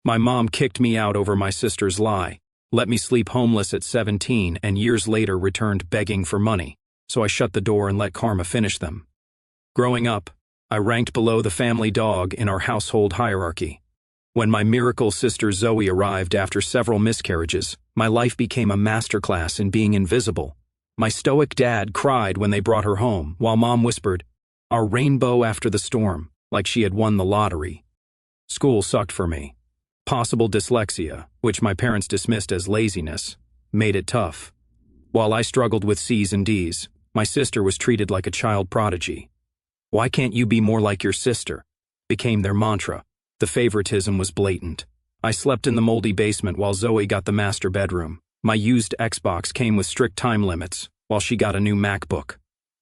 My mom kicked me out over my sister's lie, let me sleep homeless at 17, and years later returned begging for money, so I shut the door and let karma finish them. Growing up, I ranked below the family dog in our household hierarchy. When my miracle sister Zoe arrived after several miscarriages, my life became a masterclass in being invisible. My stoic dad cried when they brought her home, while Mom whispered, "Our rainbow after the storm," like she had won the lottery. School sucked for me. Possible dyslexia, which my parents dismissed as laziness, made it tough. While I struggled with C's and D's, my sister was treated like a child prodigy. "Why can't you be more like your sister?" became their mantra. The favoritism was blatant. I slept in the moldy basement while Zoe got the master bedroom. My used Xbox came with strict time limits, while she got a new MacBook.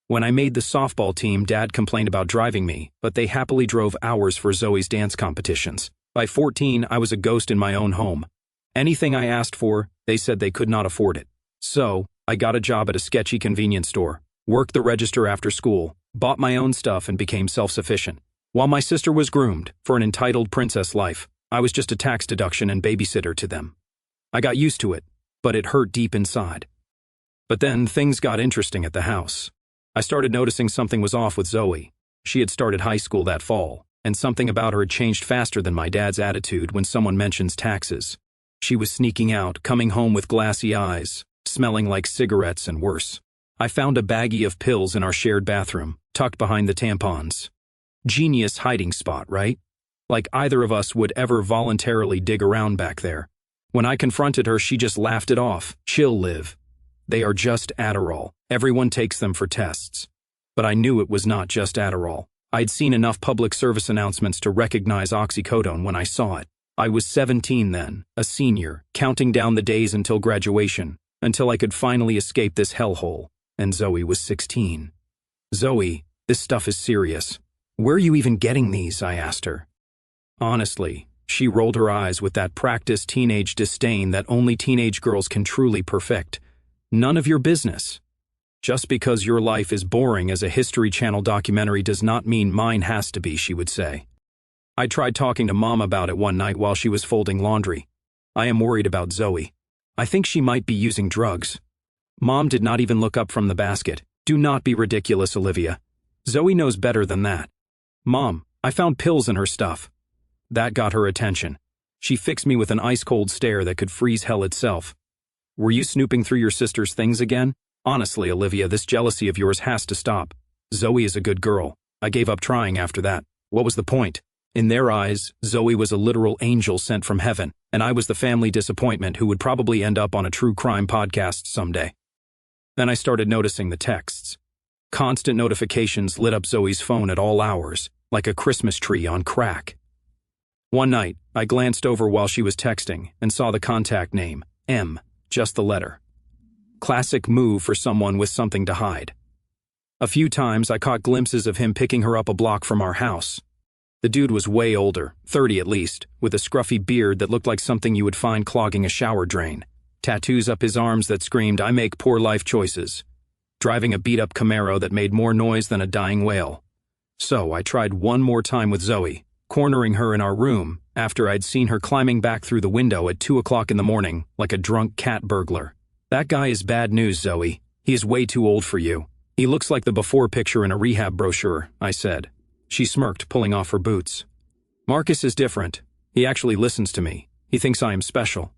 When I made the softball team, Dad complained about driving me, but they happily drove hours for Zoe's dance competitions. By 14, I was a ghost in my own home. Anything I asked for, they said they could not afford it. So, I got a job at a sketchy convenience store, worked the register after school, bought my own stuff, and became self-sufficient. While my sister was groomed for an entitled princess life, I was just a tax deduction and babysitter to them. I got used to it, but it hurt deep inside. But then things got interesting at the house. I started noticing something was off with Zoe. She had started high school that fall, and something about her had changed faster than my dad's attitude when someone mentions taxes. She was sneaking out, coming home with glassy eyes, smelling like cigarettes and worse. I found a baggie of pills in our shared bathroom, tucked behind the tampons. Genius hiding spot, right? Like either of us would ever voluntarily dig around back there. When I confronted her, she just laughed it off. "Chill, Liv. They are just Adderall. Everyone takes them for tests." But I knew it was not just Adderall. I'd seen enough public service announcements to recognize oxycodone when I saw it. I was 17 then, a senior, counting down the days until graduation, until I could finally escape this hellhole, and Zoe was 16. "Zoe, this stuff is serious. Where are you even getting these?" I asked her. Honestly, she rolled her eyes with that practiced teenage disdain that only teenage girls can truly perfect. "None of your business. Just because your life is boring as a History Channel documentary does not mean mine has to be," she would say. I tried talking to Mom about it one night while she was folding laundry. "I am worried about Zoe. I think she might be using drugs." Mom did not even look up from the basket. "Do not be ridiculous, Olivia. Zoe knows better than that." "Mom, I found pills in her stuff." That got her attention. She fixed me with an ice-cold stare that could freeze hell itself. "Were you snooping through your sister's things again? Honestly, Olivia, this jealousy of yours has to stop. Zoe is a good girl. I gave up trying after that. What was the point?" In their eyes, Zoe was a literal angel sent from heaven, and I was the family disappointment who would probably end up on a true crime podcast someday. Then I started noticing the texts. Constant notifications lit up Zoe's phone at all hours, like a Christmas tree on crack. One night, I glanced over while she was texting and saw the contact name, M, just the letter. Classic move for someone with something to hide. A few times I caught glimpses of him picking her up a block from our house. The dude was way older, 30 at least, with a scruffy beard that looked like something you would find clogging a shower drain. Tattoos up his arms that screamed, "I make poor life choices." Driving a beat-up Camaro that made more noise than a dying whale. So I tried one more time with Zoe, cornering her in our room after I'd seen her climbing back through the window at 2 o'clock in the morning like a drunk cat burglar. "That guy is bad news, Zoe. He is way too old for you. He looks like the before picture in a rehab brochure," I said. She smirked, pulling off her boots. "Marcus is different. He actually listens to me. He thinks I am special."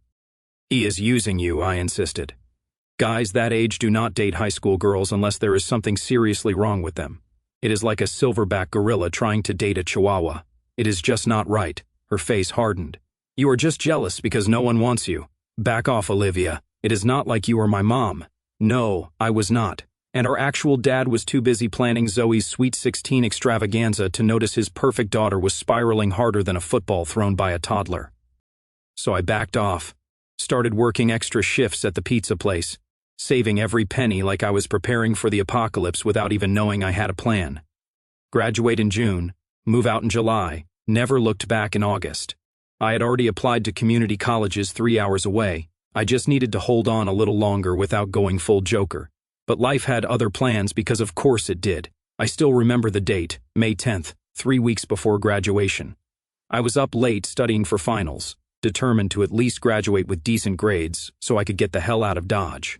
"He is using you," I insisted. Guys that age do not date high school girls unless there is something seriously wrong with them. It is like a silverback gorilla trying to date a chihuahua. It is just not right. Her face hardened. "You are just jealous because no one wants you. Back off, Olivia. It is not like you are my mom." No, I was not. And our actual dad was too busy planning Zoe's Sweet 16 extravaganza to notice his perfect daughter was spiraling harder than a football thrown by a toddler. So I backed off, started working extra shifts at the pizza place, saving every penny like I was preparing for the apocalypse without even knowing I had a plan. Graduate in June, move out in July, never looked back in August. I had already applied to community colleges 3 hours away. I just needed to hold on a little longer without going full Joker. But life had other plans because of course it did. I still remember the date, May 10th, 3 weeks before graduation. I was up late studying for finals, determined to at least graduate with decent grades so I could get the hell out of Dodge.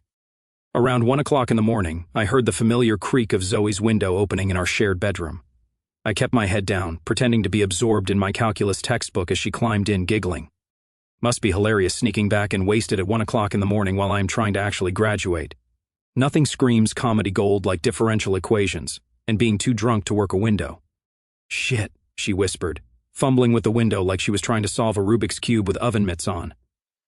Around 1 o'clock in the morning, I heard the familiar creak of Zoe's window opening in our shared bedroom. I kept my head down, pretending to be absorbed in my calculus textbook as she climbed in, giggling. Must be hilarious sneaking back and wasted at 1 o'clock in the morning while I am trying to actually graduate. Nothing screams comedy gold like differential equations and being too drunk to work a window. Shit, she whispered, fumbling with the window like she was trying to solve a Rubik's Cube with oven mitts on.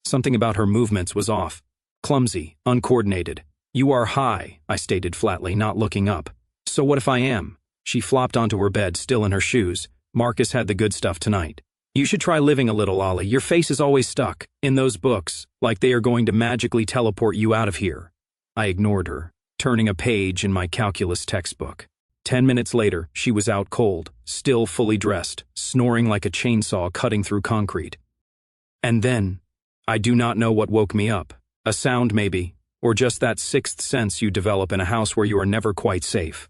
Something about her movements was off. Clumsy, uncoordinated. You are high, I stated flatly, not looking up. So what if I am? She flopped onto her bed, still in her shoes. Marcus had the good stuff tonight. You should try living a little, Ollie. Your face is always stuck in those books, like they are going to magically teleport you out of here. I ignored her, turning a page in my calculus textbook. 10 minutes later, she was out cold, still fully dressed, snoring like a chainsaw cutting through concrete. And then, I do not know what woke me up. A sound maybe, or just that sixth sense you develop in a house where you are never quite safe.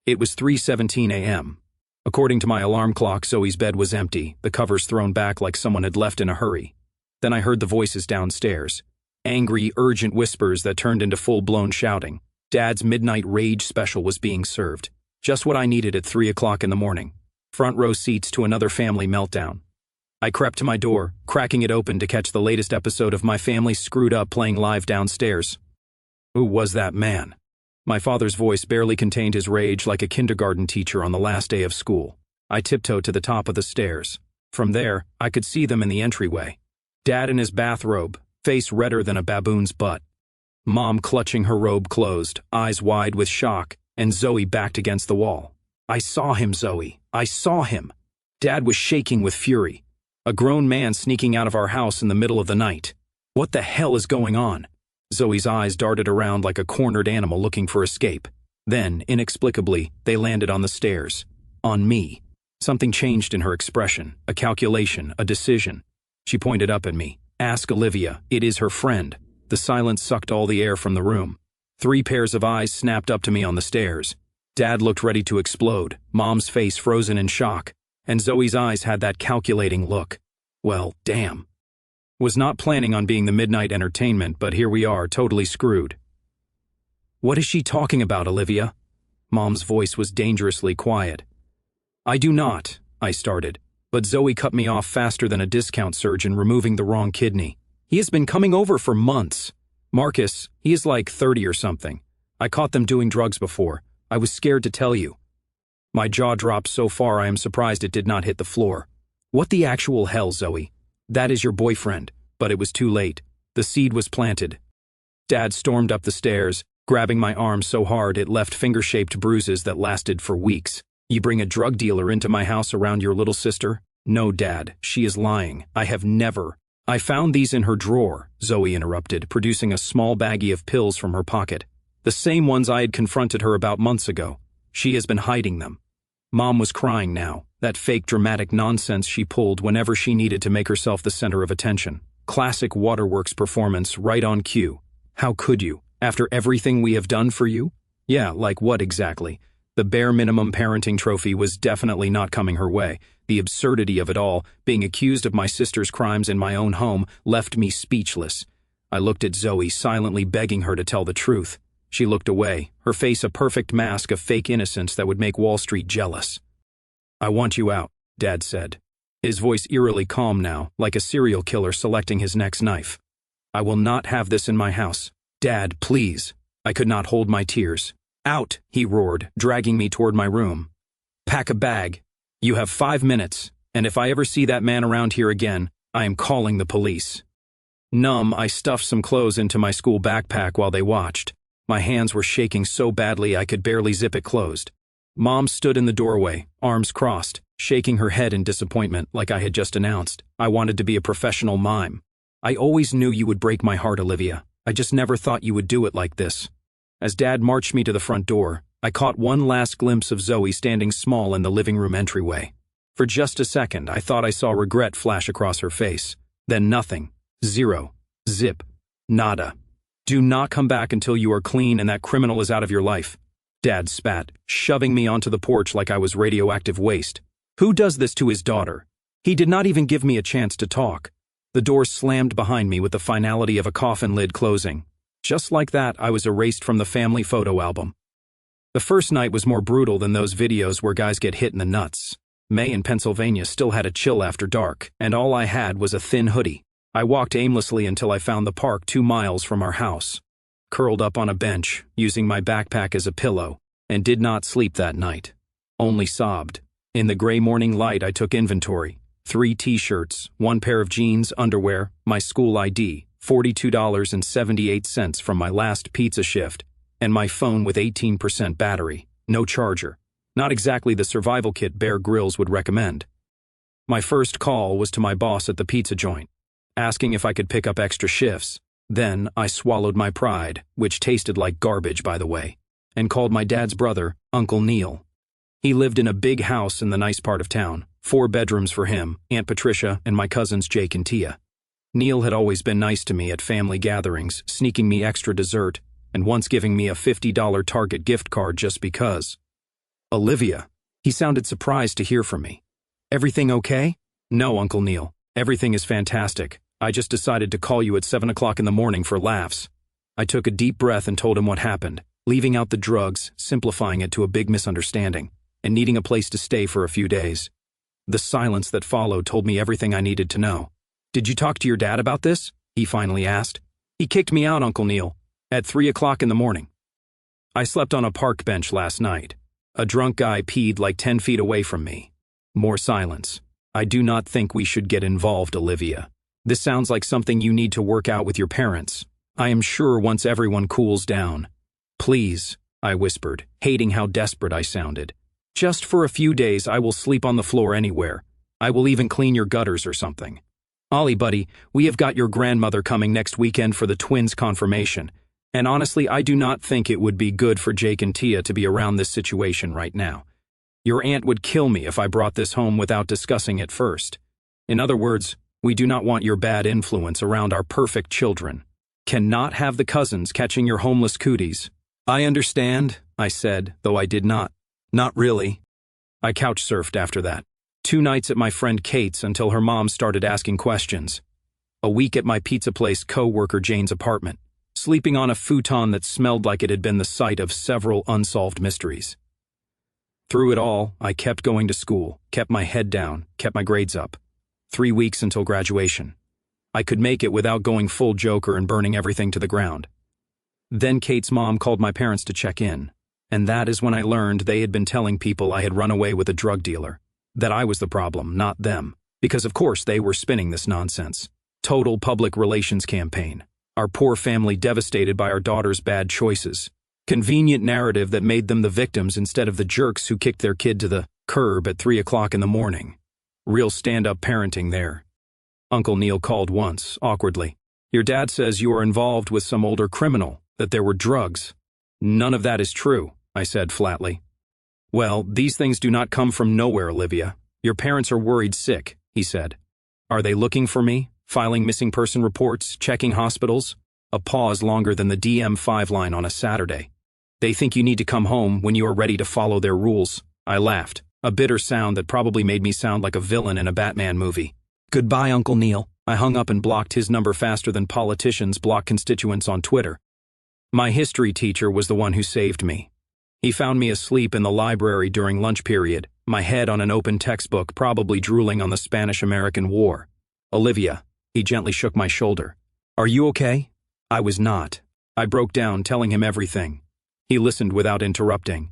It was 3:17 a.m. According to my alarm clock, Zoe's bed was empty, the covers thrown back like someone had left in a hurry. Then I heard the voices downstairs. Angry, urgent whispers that turned into full-blown shouting. Dad's midnight rage special was being served. Just what I needed at 3 o'clock in the morning. Front row seats to another family meltdown. I crept to my door, cracking it open to catch the latest episode of My Family Screwed Up playing live downstairs. Who was that man? My father's voice barely contained his rage like a kindergarten teacher on the last day of school. I tiptoed to the top of the stairs. From there, I could see them in the entryway. Dad in his bathrobe, face redder than a baboon's butt. Mom clutching her robe closed, eyes wide with shock, and Zoe backed against the wall. I saw him, Zoe. I saw him. Dad was shaking with fury. A grown man sneaking out of our house in the middle of the night. What the hell is going on? Zoe's eyes darted around like a cornered animal looking for escape. Then, inexplicably, they landed on the stairs. On me. Something changed in her expression, a calculation, a decision. She pointed up at me. Ask Olivia, it is her friend. The silence sucked all the air from the room. 3 pairs of eyes snapped up to me on the stairs. Dad looked ready to explode, Mom's face frozen in shock, and Zoe's eyes had that calculating look. Well, damn. Was not planning on being the midnight entertainment, but here we are, totally screwed. What is she talking about, Olivia? Mom's voice was dangerously quiet. I do not, I started, but Zoe cut me off faster than a discount surgeon removing the wrong kidney. He has been coming over for months. Marcus, he is like 30 or something. I caught them doing drugs before. I was scared to tell you. My jaw dropped so far I am surprised it did not hit the floor. What the actual hell, Zoe? That is your boyfriend. But it was too late. The seed was planted. Dad stormed up the stairs, grabbing my arm so hard it left finger-shaped bruises that lasted for weeks. You bring a drug dealer into my house around your little sister? No, Dad, she is lying. I have never. I found these in her drawer, Zoe interrupted, producing a small baggie of pills from her pocket. The same ones I had confronted her about months ago. She has been hiding them. Mom was crying now, that fake dramatic nonsense she pulled whenever she needed to make herself the center of attention. Classic Waterworks performance, right on cue. How could you, after everything we have done for you? Yeah, like what exactly? The bare minimum parenting trophy was definitely not coming her way. The absurdity of it all, being accused of my sister's crimes in my own home, left me speechless. I looked at Zoe, silently begging her to tell the truth. She looked away, her face a perfect mask of fake innocence that would make Wall Street jealous. I want you out, Dad said. His voice eerily calm now, like a serial killer selecting his next knife. I will not have this in my house. Dad, please. I could not hold my tears. Out, he roared, dragging me toward my room. Pack a bag. You have 5 minutes, and if I ever see that man around here again, I am calling the police. Numb, I stuffed some clothes into my school backpack while they watched. My hands were shaking so badly I could barely zip it closed. Mom stood in the doorway, arms crossed, shaking her head in disappointment like I had just announced. I wanted to be a professional mime. I always knew you would break my heart, Olivia. I just never thought you would do it like this. As Dad marched me to the front door, I caught one last glimpse of Zoe standing small in the living room entryway. For just a second, I thought I saw regret flash across her face. Then nothing. Zero. Zip. Nada. Do not come back until you are clean and that criminal is out of your life. Dad spat, shoving me onto the porch like I was radioactive waste. Who does this to his daughter? He did not even give me a chance to talk. The door slammed behind me with the finality of a coffin lid closing. Just like that, I was erased from the family photo album. The first night was more brutal than those videos where guys get hit in the nuts. May in Pennsylvania still had a chill after dark, and all I had was a thin hoodie. I walked aimlessly until I found the park 2 miles from our house. Curled up on a bench, using my backpack as a pillow, and did not sleep that night. Only sobbed. In the gray morning light, I took inventory. 3 t-shirts, 1 pair of jeans, underwear, my school ID, $42.78 from my last pizza shift, and my phone with 18% battery, no charger. Not exactly the survival kit Bear Grylls would recommend. My first call was to my boss at the pizza joint, asking if I could pick up extra shifts. Then I swallowed my pride, which tasted like garbage, by the way, and called my dad's brother, Uncle Neil. He lived in a big house in the nice part of town, 4 bedrooms for him, Aunt Patricia, and my cousins Jake and Tia. Neil had always been nice to me at family gatherings, sneaking me extra dessert, and once giving me a $50 Target gift card just because. Olivia. He sounded surprised to hear from me. Everything okay? No, Uncle Neil. Everything is fantastic. I just decided to call you at 7 o'clock in the morning for laughs. I took a deep breath and told him what happened, leaving out the drugs, simplifying it to a big misunderstanding, and needing a place to stay for a few days. The silence that followed told me everything I needed to know. Did you talk to your dad about this? He finally asked. He kicked me out, Uncle Neil, at 3 o'clock in the morning. I slept on a park bench last night. A drunk guy peed like 10 feet away from me. More silence. I do not think we should get involved, Olivia. This sounds like something you need to work out with your parents. I am sure once everyone cools down. Please, I whispered, hating how desperate I sounded. Just for a few days, I will sleep on the floor anywhere. I will even clean your gutters or something. Ollie, buddy, we have got your grandmother coming next weekend for the twins' confirmation. And honestly, I do not think it would be good for Jake and Tia to be around this situation right now. Your aunt would kill me if I brought this home without discussing it first. In other words, we do not want your bad influence around our perfect children. Cannot have the cousins catching your homeless cooties. I understand, I said, though I did not. Not really. I couch surfed after that. 2 nights at my friend Kate's until her mom started asking questions. A week at my pizza place co-worker Jane's apartment, sleeping on a futon that smelled like it had been the site of several unsolved mysteries. Through it all, I kept going to school, kept my head down, kept my grades up. 3 weeks until graduation. I could make it without going full Joker and burning everything to the ground. Then Kate's mom called my parents to check in, and that is when I learned they had been telling people I had run away with a drug dealer, that I was the problem, not them, because of course they were spinning this nonsense. Total public relations campaign. Our poor family devastated by our daughter's bad choices. Convenient narrative that made them the victims instead of the jerks who kicked their kid to the curb at 3 o'clock in the morning. Real stand-up parenting there. Uncle Neil called once, awkwardly. Your dad says you are involved with some older criminal, that there were drugs. None of that is true, I said flatly. Well, these things do not come from nowhere, Olivia. Your parents are worried sick, he said. Are they looking for me? Filing missing person reports, checking hospitals? A pause longer than the DM5 line on a Saturday. They think you need to come home when you are ready to follow their rules. I laughed, a bitter sound that probably made me sound like a villain in a Batman movie. Goodbye, Uncle Neil. I hung up and blocked his number faster than politicians block constituents on Twitter. My history teacher was the one who saved me. He found me asleep in the library during lunch period, my head on an open textbook, probably drooling on the Spanish-American War. Olivia, he gently shook my shoulder. Are you okay? I was not. I broke down, telling him everything. He listened without interrupting.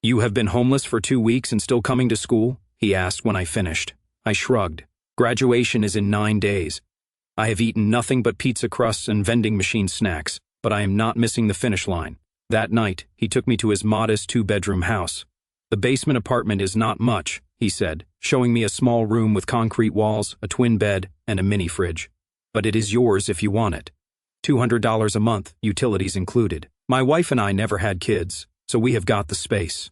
You have been homeless for 2 weeks and still coming to school? He asked when I finished. I shrugged. Graduation is in 9 days. I have eaten nothing but pizza crusts and vending machine snacks, but I am not missing the finish line. That night, he took me to his modest 2-bedroom house. The basement apartment is not much, he said, showing me a small room with concrete walls, a twin bed, and a mini fridge. But it is yours if you want it. $200 a month, utilities included. My wife and I never had kids, so we have got the space.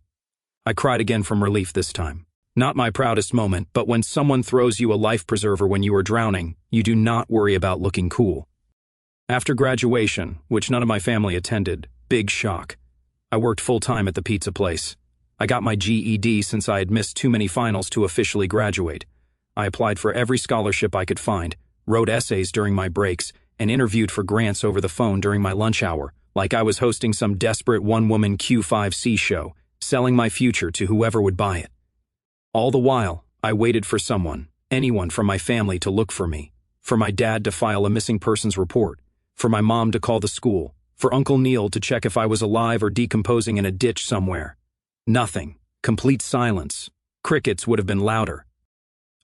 I cried again from relief this time. Not my proudest moment, but when someone throws you a life preserver when you are drowning, you do not worry about looking cool. After graduation, which none of my family attended, big shock. I worked full-time at the pizza place. I got my GED since I had missed too many finals to officially graduate. I applied for every scholarship I could find, wrote essays during my breaks, and interviewed for grants over the phone during my lunch hour, like I was hosting some desperate one-woman Q5C show, selling my future to whoever would buy it. All the while, I waited for someone, anyone from my family to look for me, for my dad to file a missing persons report, for my mom to call the school, for Uncle Neil to check if I was alive or decomposing in a ditch somewhere. Nothing. Complete silence. Crickets would have been louder.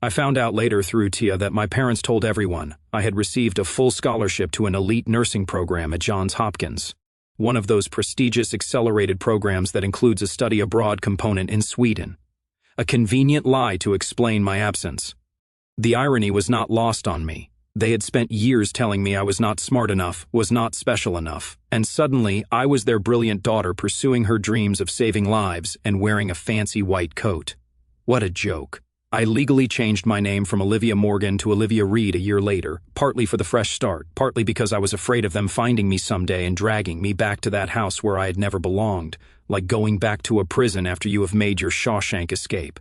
I found out later through Tia that my parents told everyone I had received a full scholarship to an elite nursing program at Johns Hopkins, one of those prestigious accelerated programs that includes a study abroad component in Sweden. A convenient lie to explain my absence. The irony was not lost on me. They had spent years telling me I was not smart enough, was not special enough, and suddenly I was their brilliant daughter pursuing her dreams of saving lives and wearing a fancy white coat. What a joke. I legally changed my name from Olivia Morgan to Olivia Reed a year later, partly for the fresh start, partly because I was afraid of them finding me someday and dragging me back to that house where I had never belonged, like going back to a prison after you have made your Shawshank escape.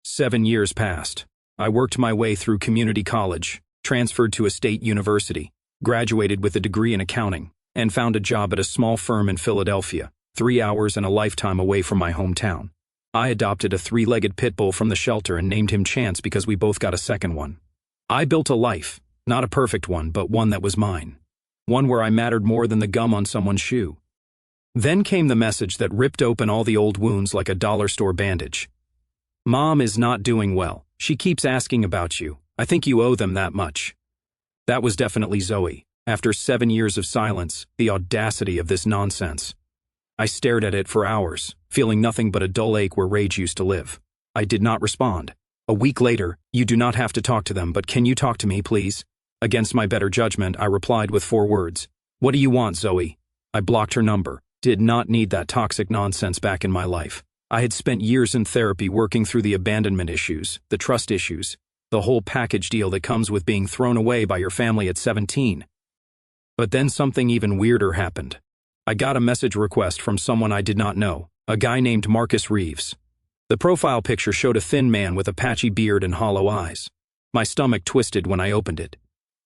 7 years passed. I worked my way through community college, transferred to a state university, graduated with a degree in accounting, and found a job at a small firm in Philadelphia, 3 hours and a lifetime away from my hometown. I adopted a 3-legged pit bull from the shelter and named him Chance because we both got a second one. I built a life, not a perfect one, but one that was mine. One where I mattered more than the gum on someone's shoe. Then came the message that ripped open all the old wounds like a dollar store bandage. Mom is not doing well. She keeps asking about you. I think you owe them that much. That was definitely Zoe. After 7 years of silence, the audacity of this nonsense. I stared at it for hours, feeling nothing but a dull ache where rage used to live. I did not respond. A week later, you do not have to talk to them, but can you talk to me, please? Against my better judgment, I replied with 4 words. What do you want, Zoe? I blocked her number. Did not need that toxic nonsense back in my life. I had spent years in therapy working through the abandonment issues, the trust issues, the whole package deal that comes with being thrown away by your family at 17. But then something even weirder happened. I got a message request from someone I did not know, a guy named Marcus Reeves. The profile picture showed a thin man with a patchy beard and hollow eyes. My stomach twisted when I opened it.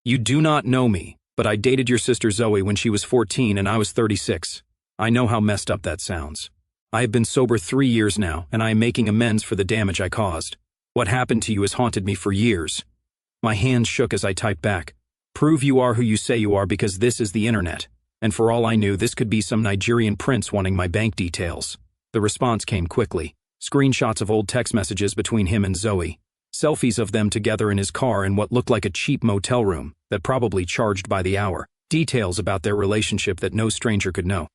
You do not know me, but I dated your sister Zoe when she was 14 and I was 36. I know how messed up that sounds. I have been sober 3 years now, and I am making amends for the damage I caused. What happened to you has haunted me for years. My hands shook as I typed back. Prove you are who you say you are because this is the internet. And for all I knew, this could be some Nigerian prince wanting my bank details. The response came quickly. Screenshots of old text messages between him and Zoe. Selfies of them together in his car in what looked like a cheap motel room that probably charged by the hour. Details about their relationship that no stranger could know.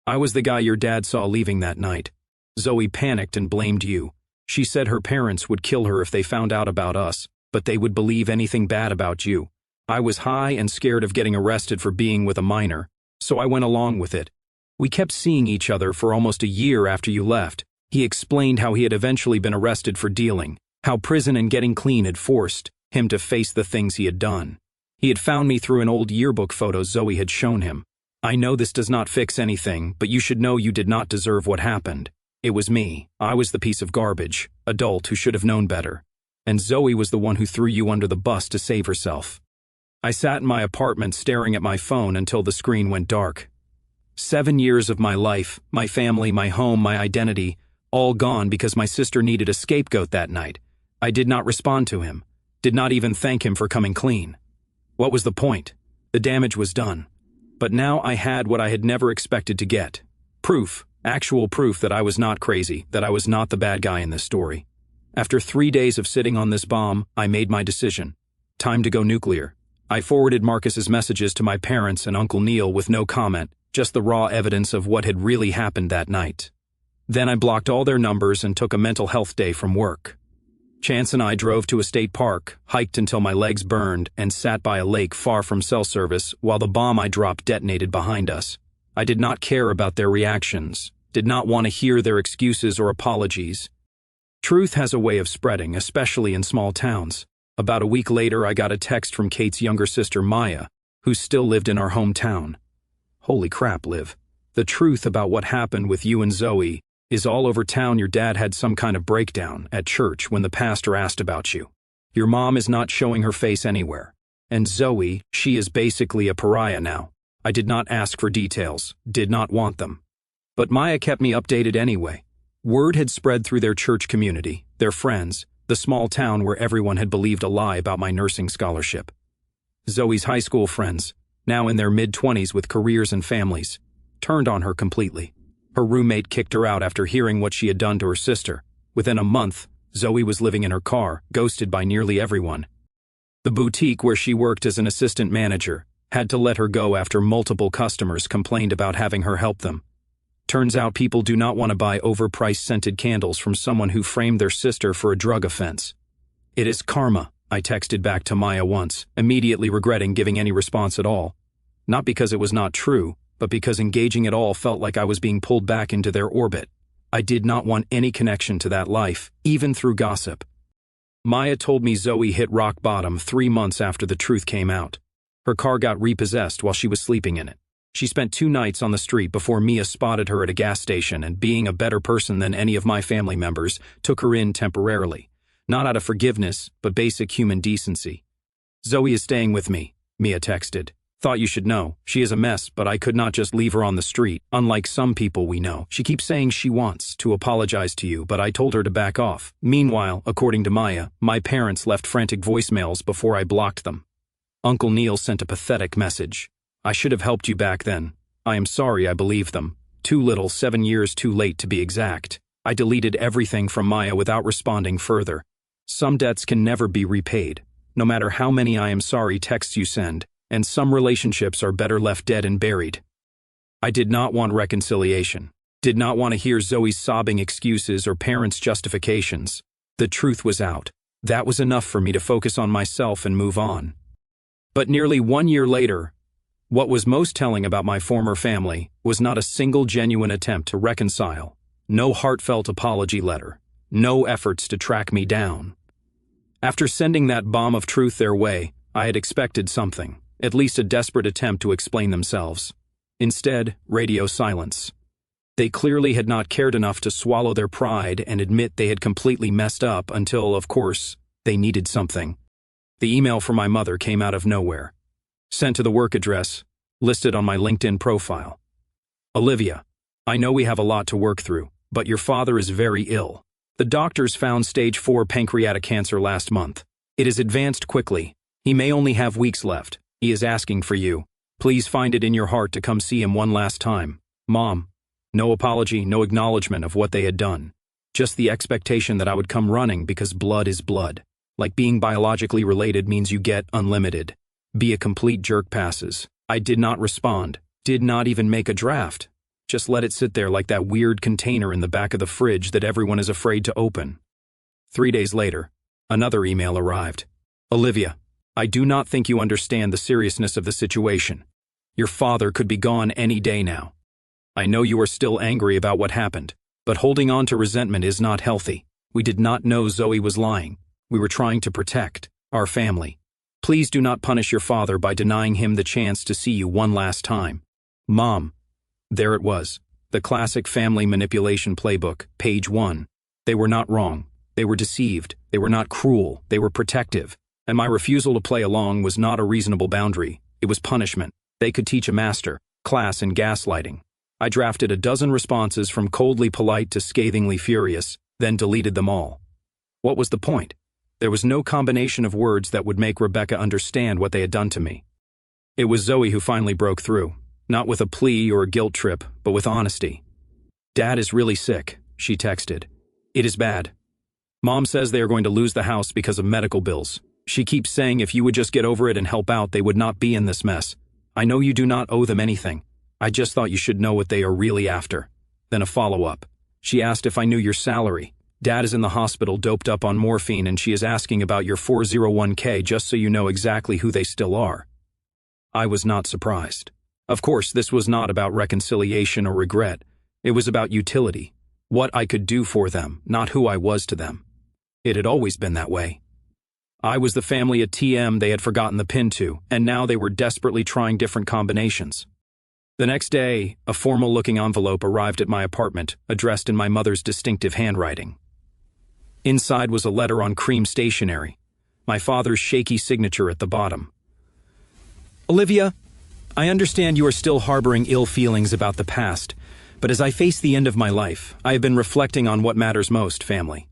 I was the guy your dad saw leaving that night. Zoe panicked and blamed you. She said her parents would kill her if they found out about us, but they would believe anything bad about you. I was high and scared of getting arrested for being with a minor, so I went along with it. We kept seeing each other for almost a year after you left. He explained how he had eventually been arrested for dealing, how prison and getting clean had forced him to face the things he had done. He had found me through an old yearbook photo Zoe had shown him. I know this does not fix anything, but you should know you did not deserve what happened. It was me. I was the piece of garbage, adult who should have known better. And Zoe was the one who threw you under the bus to save herself. I sat in my apartment staring at my phone until the screen went dark. 7 years of my life, my family, my home, my identity, all gone because my sister needed a scapegoat that night. I did not respond to him, did not even thank him for coming clean. What was the point? The damage was done. But now I had what I had never expected to get. Proof, actual proof that I was not crazy, that I was not the bad guy in this story. After 3 days of sitting on this bomb, I made my decision. Time to go nuclear. I forwarded Marcus's messages to my parents and Uncle Neil with no comment, just the raw evidence of what had really happened that night. Then I blocked all their numbers and took a mental health day from work. Chance and I drove to a state park, hiked until my legs burned, and sat by a lake far from cell service while the bomb I dropped detonated behind us. I did not care about their reactions, did not want to hear their excuses or apologies. Truth has a way of spreading, especially in small towns. About a week later, I got a text from Kate's younger sister, Maya, who still lived in our hometown. Holy crap, Liv. The truth about what happened with you and Zoe is all over town. Your dad had some kind of breakdown at church when the pastor asked about you. Your mom is not showing her face anywhere. And Zoe, she is basically a pariah now. I did not ask for details, did not want them. But Maya kept me updated anyway. Word had spread through their church community, their friends, the small town where everyone had believed a lie about my nursing scholarship. Zoe's high school friends, now in their mid-20s with careers and families, turned on her completely. Her roommate kicked her out after hearing what she had done to her sister. Within a month, Zoe was living in her car, ghosted by nearly everyone. The boutique where she worked as an assistant manager had to let her go after multiple customers complained about having her help them. Turns out people do not want to buy overpriced scented candles from someone who framed their sister for a drug offense. It is karma, I texted back to Maya once, immediately regretting giving any response at all. Not because it was not true, but because engaging at all felt like I was being pulled back into their orbit. I did not want any connection to that life, even through gossip. Maya told me Zoe hit rock bottom 3 months after the truth came out. Her car got repossessed while she was sleeping in it. She spent 2 nights on the street before Mia spotted her at a gas station and, being a better person than any of my family members, took her in temporarily. Not out of forgiveness, but basic human decency. Zoe is staying with me, Mia texted. Thought you should know. She is a mess, but I could not just leave her on the street, unlike some people we know. She keeps saying she wants to apologize to you, but I told her to back off. Meanwhile, according to Maya, my parents left frantic voicemails before I blocked them. Uncle Neil sent a pathetic message. I should have helped you back then. I am sorry I believed them. Too little, 7 years too late to be exact. I deleted everything from Maya without responding further. Some debts can never be repaid, no matter how many I am sorry texts you send. And some relationships are better left dead and buried. I did not want reconciliation, did not want to hear Zoe's sobbing excuses or parents' justifications. The truth was out. That was enough for me to focus on myself and move on. But nearly 1 year later, what was most telling about my former family was not a single genuine attempt to reconcile, no heartfelt apology letter, no efforts to track me down. After sending that bomb of truth their way, I had expected something. At least a desperate attempt to explain themselves. Instead, radio silence. They clearly had not cared enough to swallow their pride and admit they had completely messed up until, of course, they needed something. The email from my mother came out of nowhere. Sent to the work address, listed on my LinkedIn profile. Olivia, I know we have a lot to work through, but your father is very ill. The doctors found stage 4 pancreatic cancer last month. It has advanced quickly. He may only have weeks left. He is asking for you. Please find it in your heart to come see him one last time. Mom. No apology, no acknowledgement of what they had done. Just the expectation that I would come running because blood is blood. Like being biologically related means you get unlimited. Be a complete jerk passes. I did not respond. Did not even make a draft. Just let it sit there like that weird container in the back of the fridge that everyone is afraid to open. 3 days later, another email arrived. Olivia. I do not think you understand the seriousness of the situation. Your father could be gone any day now. I know you are still angry about what happened, but holding on to resentment is not healthy. We did not know Zoe was lying. We were trying to protect our family. Please do not punish your father by denying him the chance to see you one last time. Mom. There it was. The classic family manipulation playbook, page 1. They were not wrong. They were deceived. They were not cruel. They were protective. And my refusal to play along was not a reasonable boundary. It was punishment. They could teach a master class in gaslighting. I drafted a dozen responses from coldly polite to scathingly furious, then deleted them all. What was the point? There was no combination of words that would make Rebecca understand what they had done to me. It was Zoe who finally broke through, not with a plea or a guilt trip, but with honesty. Dad is really sick, she texted. It is bad. Mom says they are going to lose the house because of medical bills. She keeps saying if you would just get over it and help out, they would not be in this mess. I know you do not owe them anything. I just thought you should know what they are really after. Then a follow-up. She asked if I knew your salary. Dad is in the hospital doped up on morphine and she is asking about your 401k just so you know exactly who they still are. I was not surprised. Of course, this was not about reconciliation or regret. It was about utility. What I could do for them, not who I was to them. It had always been that way. I was the family ATM they had forgotten the PIN to, and now they were desperately trying different combinations. The next day, a formal-looking envelope arrived at my apartment, addressed in my mother's distinctive handwriting. Inside was a letter on cream stationery, my father's shaky signature at the bottom. Olivia, I understand you are still harboring ill feelings about the past, but as I face the end of my life, I have been reflecting on what matters most, family.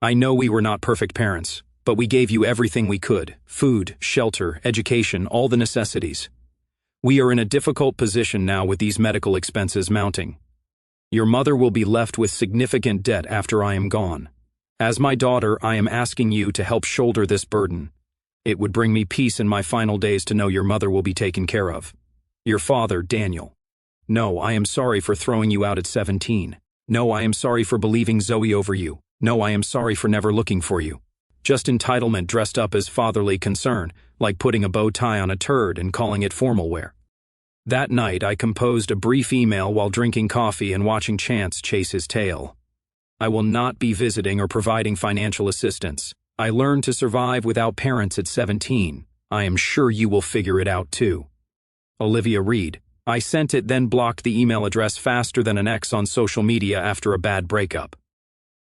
I know we were not perfect parents, but we gave you everything we could: food, shelter, education, all the necessities. We are in a difficult position now with these medical expenses mounting. Your mother will be left with significant debt after I am gone. As my daughter, I am asking you to help shoulder this burden. It would bring me peace in my final days to know your mother will be taken care of. Your father, Daniel. No, I am sorry for throwing you out at 17. No, I am sorry for believing Zoe over you. No, I am sorry for never looking for you. Just entitlement dressed up as fatherly concern, like putting a bow tie on a turd and calling it formal wear. That night, I composed a brief email while drinking coffee and watching Chance chase his tail. I will not be visiting or providing financial assistance. I learned to survive without parents at 17. I am sure you will figure it out too. Olivia Reed. I sent it, then blocked the email address faster than an ex on social media after a bad breakup.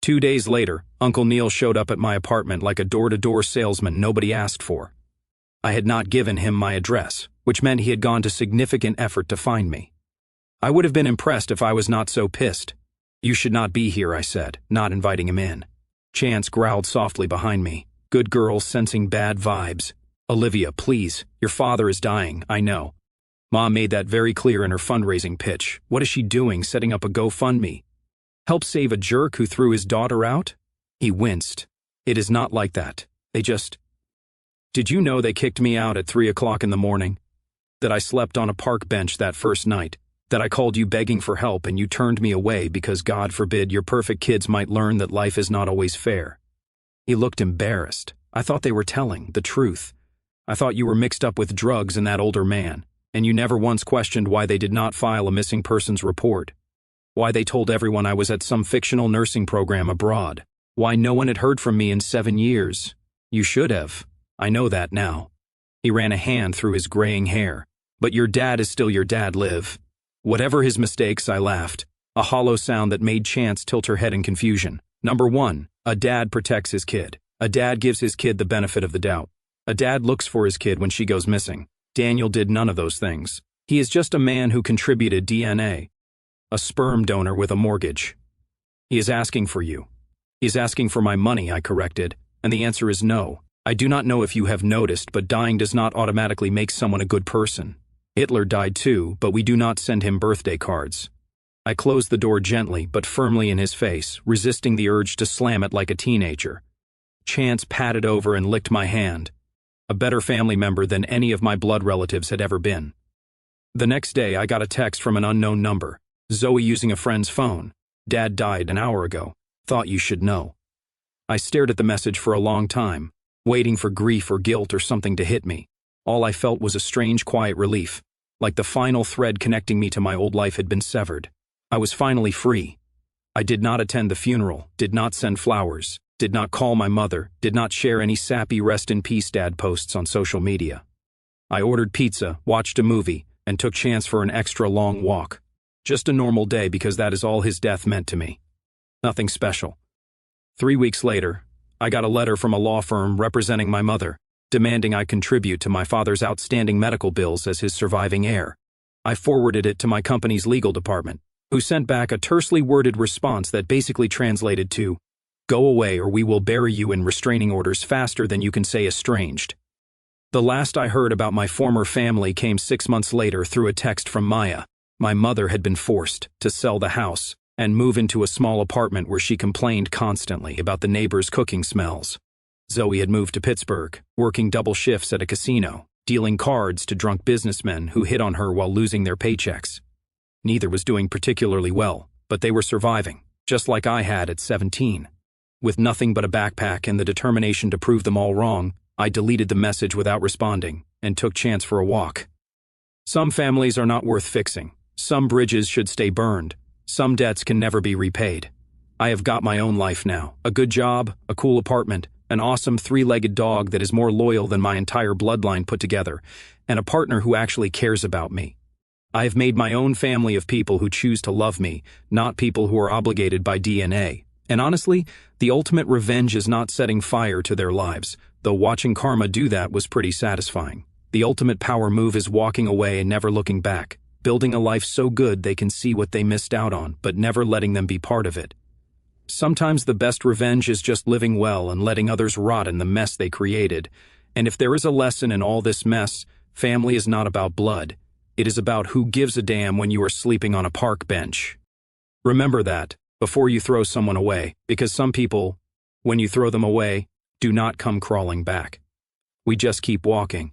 2 days later, Uncle Neil showed up at my apartment like a door-to-door salesman nobody asked for. I had not given him my address, which meant he had gone to significant effort to find me. I would have been impressed if I was not so pissed. You should not be here, I said, not inviting him in. Chance growled softly behind me. Good girl sensing bad vibes. Olivia, please, your father is dying, I know. Mom made that very clear in her fundraising pitch. What is she doing, setting up a GoFundMe? Help save a jerk who threw his daughter out? He winced. It is not like that. Did you know they kicked me out at 3 o'clock in the morning? That I slept on a park bench that first night? That I called you begging for help and you turned me away because God forbid your perfect kids might learn that life is not always fair? He looked embarrassed. I thought they were telling the truth. I thought you were mixed up with drugs and that older man, and you never once questioned why they did not file a missing persons report. Why they told everyone I was at some fictional nursing program abroad. Why no one had heard from me in 7 years. You should have. I know that now. He ran a hand through his graying hair. But your dad is still your dad, Liv. Whatever his mistakes, I laughed. A hollow sound that made Chance tilt her head in confusion. Number 1, a dad protects his kid. A dad gives his kid the benefit of the doubt. A dad looks for his kid when she goes missing. Daniel did none of those things. He is just a man who contributed DNA. A sperm donor with a mortgage. He is asking for you. He is asking for my money, I corrected, and the answer is no. I do not know if you have noticed, but dying does not automatically make someone a good person. Hitler died too, but we do not send him birthday cards. I closed the door gently but firmly in his face, resisting the urge to slam it like a teenager. Chance patted over and licked my hand. A better family member than any of my blood relatives had ever been. The next day, I got a text from an unknown number. Zoe using a friend's phone. Dad died an hour ago. Thought you should know. I stared at the message for a long time, waiting for grief or guilt or something to hit me. All I felt was a strange, quiet relief, like the final thread connecting me to my old life had been severed. I was finally free. I did not attend the funeral, did not send flowers, did not call my mother, did not share any sappy rest in peace dad posts on social media. I ordered pizza, watched a movie, and took Chance for an extra long walk. Just a normal day because that is all his death meant to me. Nothing special. 3 weeks later, I got a letter from a law firm representing my mother, demanding I contribute to my father's outstanding medical bills as his surviving heir. I forwarded it to my company's legal department, who sent back a tersely worded response that basically translated to, "Go away or we will bury you in restraining orders faster than you can say estranged." The last I heard about my former family came 6 months later through a text from Maya. My mother had been forced to sell the house and move into a small apartment where she complained constantly about the neighbors' cooking smells. Zoe had moved to Pittsburgh, working double shifts at a casino, dealing cards to drunk businessmen who hit on her while losing their paychecks. Neither was doing particularly well, but they were surviving, just like I had at 17. With nothing but a backpack and the determination to prove them all wrong, I deleted the message without responding and took Chance for a walk. Some families are not worth fixing. Some bridges should stay burned. Some debts can never be repaid. I have got my own life now, a good job, a cool apartment, an awesome 3-legged dog that is more loyal than my entire bloodline put together, and a partner who actually cares about me. I have made my own family of people who choose to love me, not people who are obligated by DNA. And honestly, the ultimate revenge is not setting fire to their lives, though watching karma do that was pretty satisfying. The ultimate power move is walking away and never looking back, building a life so good they can see what they missed out on, but never letting them be part of it. Sometimes the best revenge is just living well and letting others rot in the mess they created. And if there is a lesson in all this mess, family is not about blood. It is about who gives a damn when you are sleeping on a park bench. Remember that before you throw someone away, because some people, when you throw them away, do not come crawling back. We just keep walking.